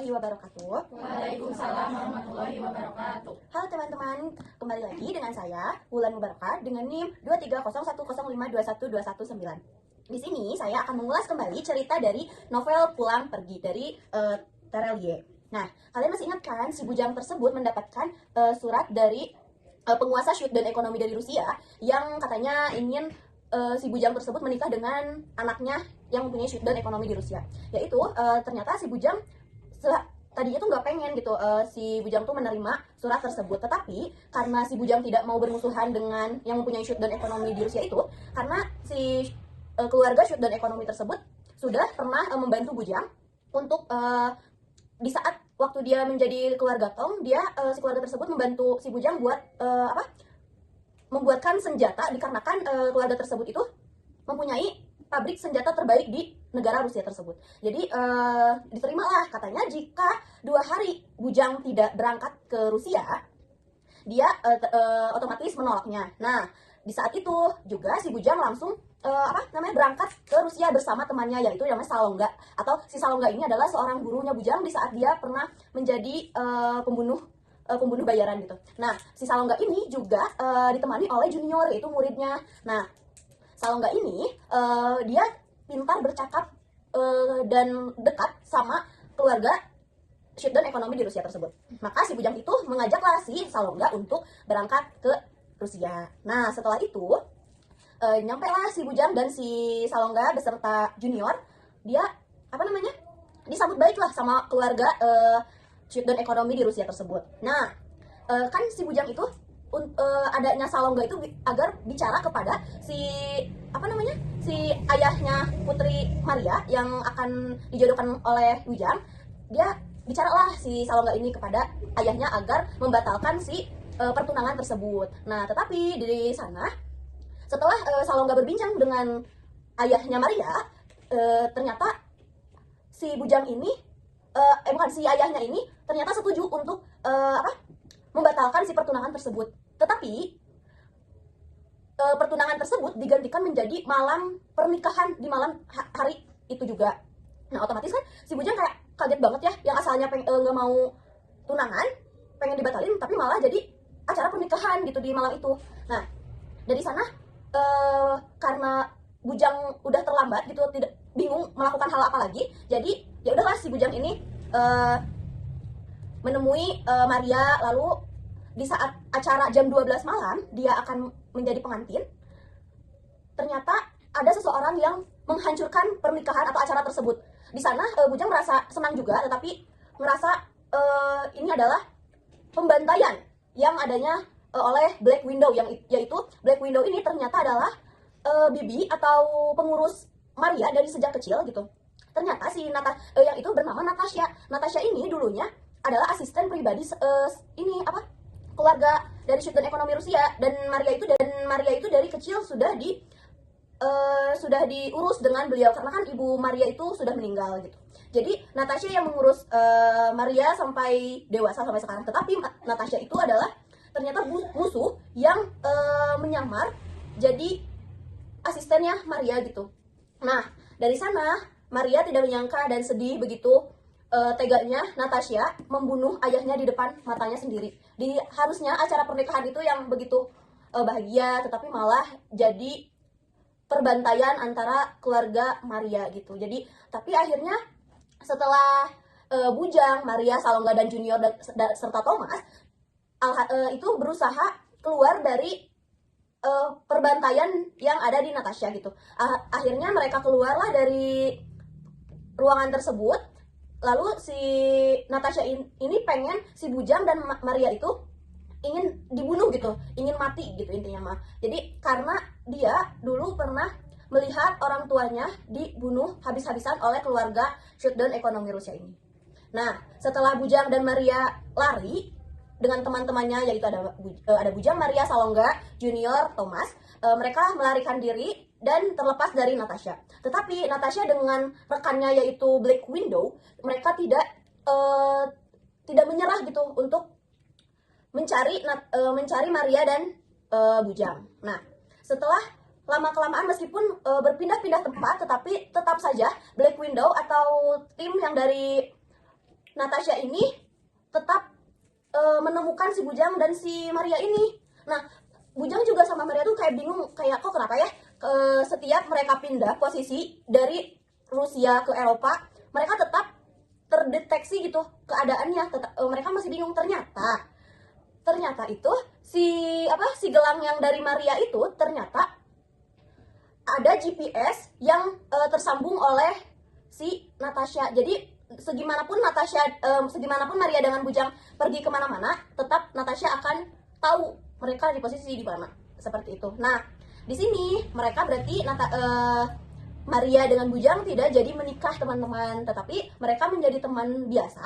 warahmatullahi wabarakatuh. Waalaikumsalam warahmatullahi wabarakatuh. Halo teman-teman, kembali lagi dengan saya Wulan Mubarakah dengan NIM 23010521219. Di sini saya akan mengulas kembali cerita dari novel Pulang Pergi dari Terelie. Nah, kalian masih ingat kan si bujang tersebut mendapatkan surat dari penguasa dan ekonomi dari Rusia yang katanya ingin si bujang tersebut menikah dengan anaknya yang mempunyai dan ekonomi di Rusia. Yaitu ternyata si bujang tadinya tuh nggak pengen gitu si bujang tuh menerima surat tersebut, tetapi karena si bujang tidak mau bermusuhan dengan yang mempunyai dan ekonomi di Rusia itu, karena si keluarga dan ekonomi tersebut sudah pernah membantu bujang untuk di saat waktu dia menjadi keluarga Tong, dia si keluarga tersebut membantu si bujang buat membuatkan senjata, dikarenakan keluarga tersebut itu mempunyai pabrik senjata terbaik di negara Rusia tersebut. Jadi diterimalah katanya jika 2 hari bujang tidak berangkat ke Rusia, dia otomatis menolaknya. Nah, di saat itu juga si bujang langsung berangkat ke Rusia bersama temannya, yaitu namanya Salonga. Atau si Salonga ini adalah seorang gurunya bujang di saat dia pernah menjadi pembunuh bayaran gitu. Nah, si Salonga ini juga ditemani oleh junior, yaitu muridnya. Nah, Salonga ini dia pintar bercakap dan dekat sama keluarga dan ekonomi di Rusia tersebut. Maka si bujang itu mengajaklah si Salonga untuk berangkat ke Rusia. Nah, setelah itu nyampe lah si bujang dan si Salonga beserta junior. Dia disambut baik lah sama keluarga dan ekonomi di Rusia tersebut. Nah, kan si bujang itu adanya Salonga itu agar bicara kepada si ayahnya Putri Maria yang akan dijodohkan oleh bujang. Dia bicaralah si Salonga ini kepada ayahnya agar membatalkan si pertunangan tersebut. Nah, tetapi di sana setelah Salonga berbincang dengan ayahnya Maria, ternyata si bujang ini si ayahnya ini ternyata setuju untuk membatalkan si pertunangan tersebut. Tetapi pertunangan tersebut digantikan menjadi malam pernikahan di malam hari itu juga. Nah, otomatis kan si bujang kayak kaget banget ya, yang asalnya nggak mau tunangan, pengen dibatalin, tapi malah jadi acara pernikahan gitu di malam itu. Nah, dari sana karena bujang udah terlambat gitu, tidak bingung melakukan hal apa lagi, jadi ya udahlah si bujang ini menemui Maria. Lalu di saat acara jam 12 malam dia akan menjadi pengantin, ternyata ada seseorang yang menghancurkan pernikahan atau acara tersebut. Di sana bujang merasa senang juga, tetapi merasa ini adalah pembantaian yang adanya oleh Black Widow, yaitu Black Widow ini ternyata adalah bibi atau pengurus Maria dari sejak kecil gitu. Ternyata si yang itu bernama Natasha. Natasha ini dulunya adalah asisten pribadi keluarga dari dan ekonomi Rusia, dan Maria itu dari kecil sudah diurus dengan beliau karena kan ibu Maria itu sudah meninggal gitu. Jadi Natasha yang mengurus Maria sampai dewasa sampai sekarang. Tetapi Natasha itu adalah ternyata musuh yang menyamar jadi asistennya Maria gitu. Nah, dari sana Maria tidak menyangka dan sedih begitu teganya Natasha membunuh ayahnya di depan matanya sendiri. Harusnya acara pernikahan itu yang begitu bahagia, tetapi malah jadi perbantaian antara keluarga Maria gitu. Jadi tapi akhirnya setelah bujang, Maria, Salonga dan junior serta Thomas itu berusaha keluar dari perbantaian yang ada di Natasha gitu. Akhirnya mereka keluarlah dari ruangan tersebut. Lalu si Natasha ini pengen si bujang dan Maria itu ingin dibunuh gitu, ingin mati gitu intinya mah. Jadi karena dia dulu pernah melihat orang tuanya dibunuh habis-habisan oleh keluarga dan ekonomi Rusia ini. Nah, setelah bujang dan Maria lari dengan teman-temannya, yaitu ada bujang, Maria, Salonga, junior, Thomas, mereka melarikan diri dan terlepas dari Natasha. Tetapi Natasha dengan rekannya yaitu Black Widow, mereka tidak menyerah gitu untuk mencari Maria dan bujang. Nah, setelah lama-kelamaan meskipun berpindah-pindah tempat, tetapi tetap saja Black Widow atau tim yang dari Natasha ini tetap menemukan si Bujang dan si Maria ini. Nah, Bujang juga sama Maria tuh kayak bingung, kayak kok kenapa ya setiap mereka pindah posisi dari Rusia ke Eropa, mereka tetap terdeteksi gitu keadaannya. Mereka masih bingung. Ternyata itu si gelang yang dari Maria itu ternyata ada GPS yang tersambung oleh si Natasha. Jadi segimanapun Maria dengan Bujang pergi kemana-mana, tetap Natasha akan tahu mereka di posisi di mana, seperti itu. Nah, di sini mereka berarti Maria dengan Bujang tidak jadi menikah, teman-teman, tetapi mereka menjadi teman biasa.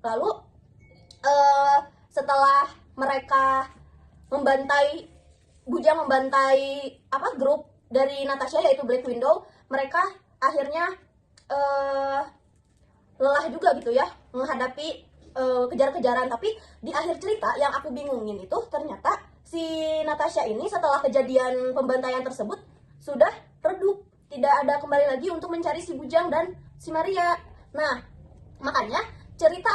Lalu setelah mereka Bujang membantai grup dari Natasha yaitu Black Widow, mereka akhirnya lelah juga gitu ya menghadapi kejar-kejaran. Tapi di akhir cerita yang aku bingungin itu ternyata si Natasha ini setelah kejadian pembantaian tersebut sudah redup, tidak ada kembali lagi untuk mencari si Bujang dan si Maria. Nah, makanya cerita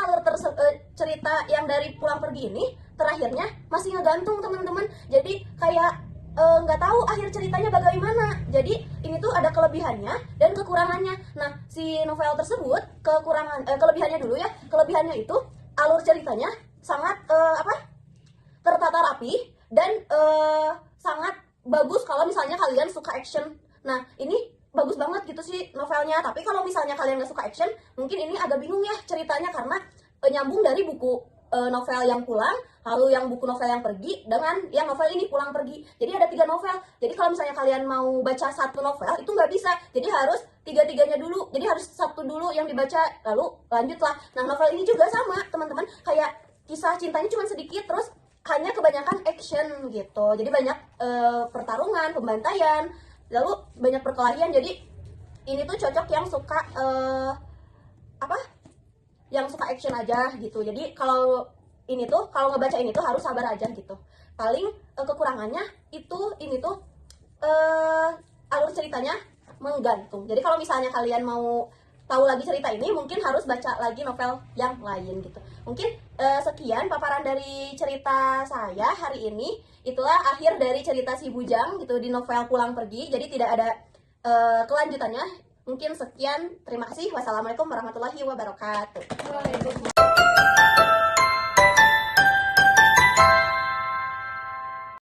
yang dari Pulang Pergi ini terakhirnya masih ngegantung, teman-teman. Jadi kayak nggak tahu akhir ceritanya bagaimana. Jadi ini tuh ada kelebihannya dan kekurangannya. Nah, si novel tersebut kelebihannya dulu ya. Kelebihannya itu alur ceritanya sangat tertata rapi dan sangat bagus kalau misalnya kalian suka action. Nah, ini bagus banget gitu sih novelnya. Tapi kalau misalnya kalian nggak suka action, mungkin ini agak bingung ya ceritanya karena nyambung dari buku novel yang Pulang, lalu yang buku novel yang Pergi, dengan yang novel ini Pulang Pergi. Jadi ada 3 novel. Jadi kalau misalnya kalian mau baca satu novel itu nggak bisa. Jadi harus tiga-tiganya dulu. Jadi harus satu dulu yang dibaca, lalu lanjutlah. Nah, novel ini juga sama, teman-teman. Kayak kisah cintanya cuma sedikit, terus hanya kebanyakan action gitu. Jadi banyak pertarungan, pembantaian, lalu banyak perkelahian. Jadi ini tuh cocok yang suka yang suka action aja gitu. Jadi kalau ngebaca ini tuh harus sabar aja gitu. Paling kekurangannya ini tuh alur ceritanya menggantung. Jadi kalau misalnya kalian mau tahu lagi cerita ini, mungkin harus baca lagi novel yang lain gitu. Mungkin sekian paparan dari cerita saya hari ini. Itulah akhir dari cerita si Bujang gitu di novel Pulang Pergi. Jadi tidak ada kelanjutannya. Mungkin sekian, terima kasih. Wassalamualaikum warahmatullahi wabarakatuh. Waalaikumsalam.